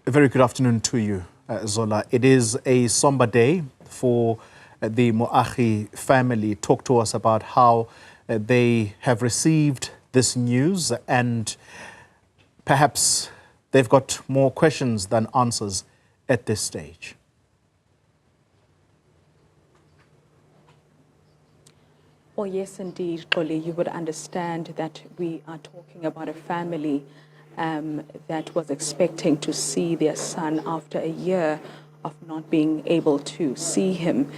A very good afternoon to you, Zola. It is a somber day for the Moagi family. Talk to us about how they have received this news, and perhaps they've got more questions than answers at this stage. Well, yes, indeed, Xoli, you would understand that we are talking about a family that was expecting to see their son after a year of not being able to see him.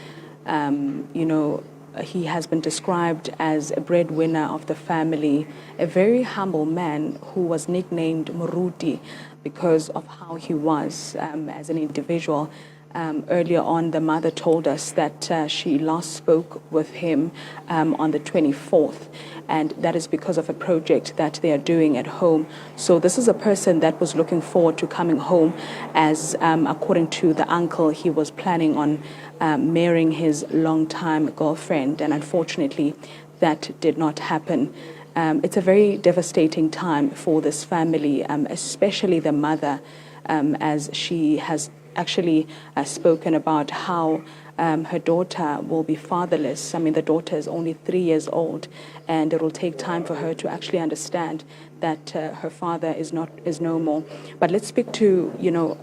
He has been described as a breadwinner of the family, a very humble man who was nicknamed Moruti because of how he was as an individual. Earlier on, the mother told us that she last spoke with him on the 24th, and that is because of a project that they are doing at home. So this is a person that was looking forward to coming home, as according to the uncle, he was planning on marrying his longtime girlfriend, and unfortunately that did not happen. It's a very devastating time for this family, especially the mother, as she has actually spoken about how her daughter will be fatherless. I mean, the daughter is only 3 years old, and it will take time for her to actually understand that her father is no more. But let's speak to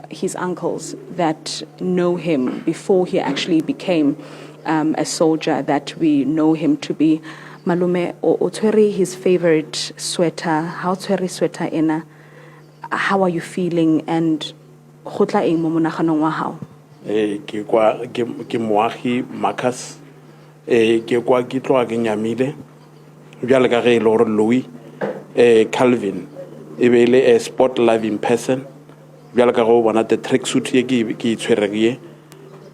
his uncles that know him before he actually became a soldier that we know him to be. Malume, o tshwere his favorite sweater. How tshwere sweater ena? How are you feeling? And ke Moagi Marcus ke kwa ke tloa ke nyamile bjale ka ge e le gore Louis Calvin e be ile a sport loving person bjale ka go bona the track suit ye ke itshwere ye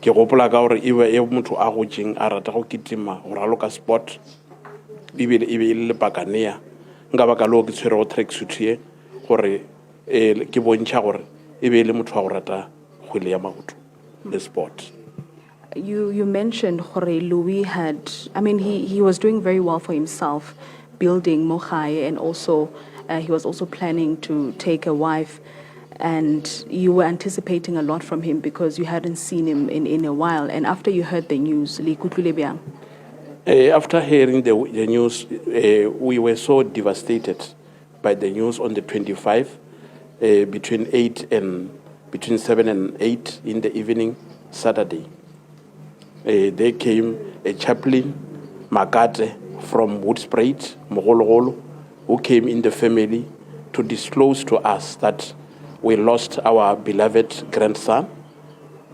ke gopola ka gore e be e motho a go tšeng a rata go kitima go raloka sport e be ile pakanea nka baka leo ke tshwere go track suit ye gore ke bontšha gore e be ile motho a go rata kgwele ya maoto the sport. You mentioned Jorge Louis he was doing very well for himself, building Mogai, and also he was also planning to take a wife, and you were anticipating a lot from him because you hadn't seen him in a while. And after you heard the news, after hearing the news, we were so devastated by the news on the 25, between 7 and 8 in the evening, Saturday. There came a chaplain, Makate, from Woodspruit, Mogologolo, who came in the family to disclose to us that we lost our beloved grandson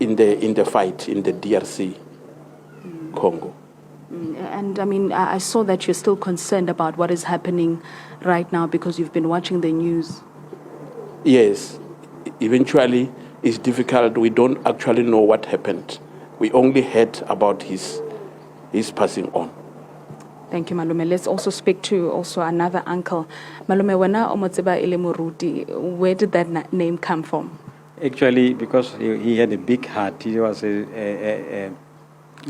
in the fight in the DRC, Congo. And I saw that you're still concerned about what is happening right now because you've been watching the news. Yes. Eventually, it's difficult. We don't actually know what happened. We only heard about his passing on. Thank you, Malume. Let's also speak to another uncle. Malume, where did that name come from? Actually, because he had a big heart. He was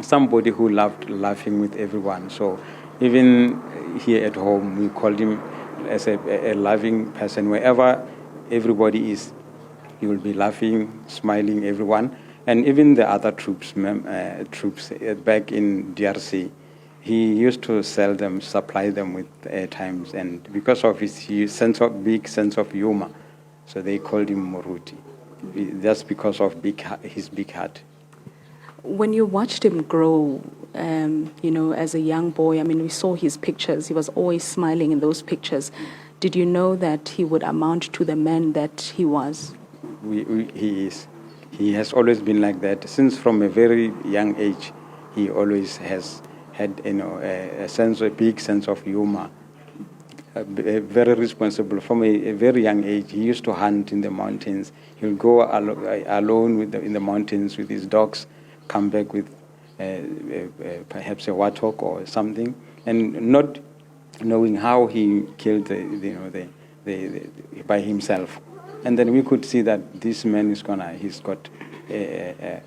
somebody who loved laughing with everyone. So even here at home, we called him as a loving person. Wherever everybody is, he will be laughing, smiling, everyone. And even the other troops back in DRC, he used to sell them, supply them with airtimes. And because of his big sense of humor, so they called him Moruti. That's because of his big heart. When you watched him grow, as a young boy, we saw his pictures. He was always smiling in those pictures. Did you know that he would amount to the man that he was? He is. He has always been like that. Since from a very young age, he always has had a big sense of humor. Very responsible. From a very young age, he used to hunt in the mountains. He would go alone in the mountains with his dogs, come back with perhaps a warthog or something, and not knowing how he killed by himself. And then we could see that this man he's got a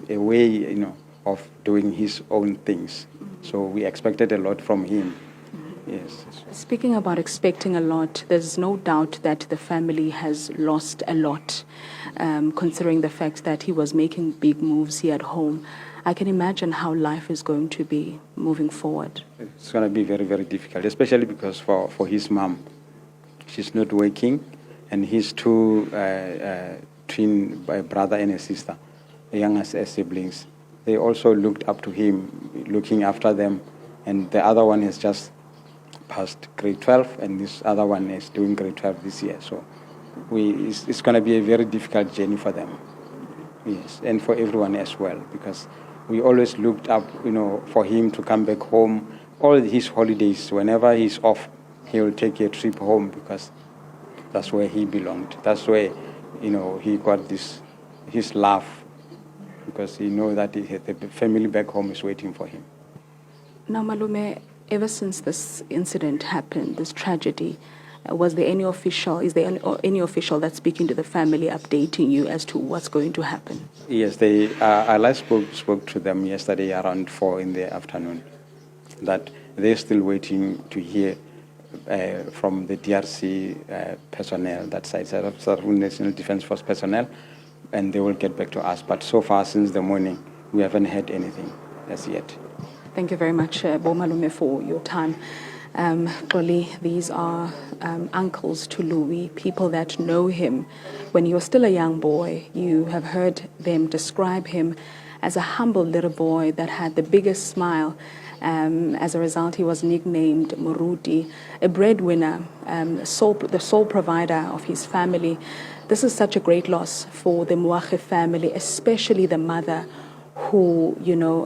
way, of doing his own things. So we expected a lot from him. Yes. Speaking about expecting a lot, there's no doubt that the family has lost a lot, considering the fact that he was making big moves here at home. I can imagine how life is going to be moving forward. It's going to be very, very difficult, especially because for his mom, she's not working, and his two twin brother and a sister, the youngest siblings, they also looked up to him, looking after them, and the other one has just passed grade 12, and this other one is doing grade 12 this year. So it's going to be a very difficult journey for them, yes, and for everyone as well, because we always looked up, for him to come back home. All his holidays, whenever he's off, he will take a trip home because that's where he belonged. That's where, he got his love, because he knows that the family back home is waiting for him. Now, Malume, ever since this incident happened, this tragedy, is there any official that's speaking to the family, updating you as to what's going to happen? Yes, I last spoke to them yesterday around 4 in the afternoon, that they're still waiting to hear from the DRC personnel, that side of National Defense Force personnel, and they will get back to us. But so far, since the morning, we haven't heard anything as yet. Thank you very much, Bo Malume, for your time. Xoli, these are uncles to Louis, people that know him. When he was still a young boy, you have heard them describe him as a humble little boy that had the biggest smile. As a result, he was nicknamed Moruti, a breadwinner, the sole provider of his family. This is such a great loss for the Moagi family, especially the mother, who,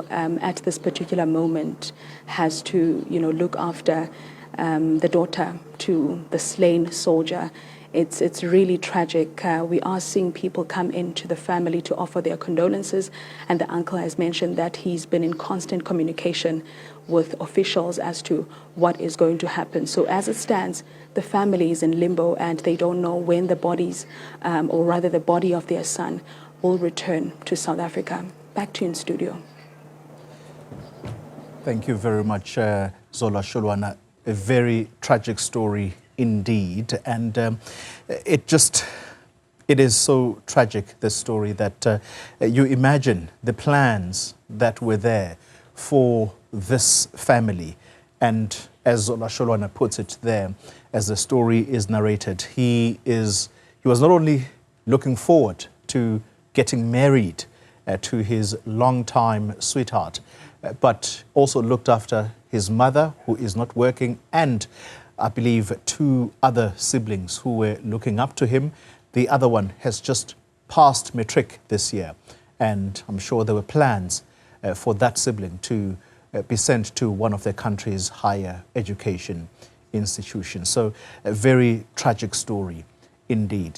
at this particular moment has to, look after the daughter to the slain soldier. It's really tragic. We are seeing people come into the family to offer their condolences, and the uncle has mentioned that he's been in constant communication with officials as to what is going to happen. So as it stands, the family is in limbo, and they don't know when the bodies, or rather the body of their son, will return to South Africa. Back to you in studio. Thank you very much, Zola Sholwana. A very tragic story indeed. And it is so tragic, this story, that you imagine the plans that were there for this family. And as Zola Sholwana puts it there, as the story is narrated, he was not only looking forward to getting married to his longtime sweetheart, but also looked after his mother, who is not working, and I believe 2 other siblings who were looking up to him. The other one has just passed matric this year, and I'm sure there were plans for that sibling to be sent to one of their country's higher education institutions. So a very tragic story indeed.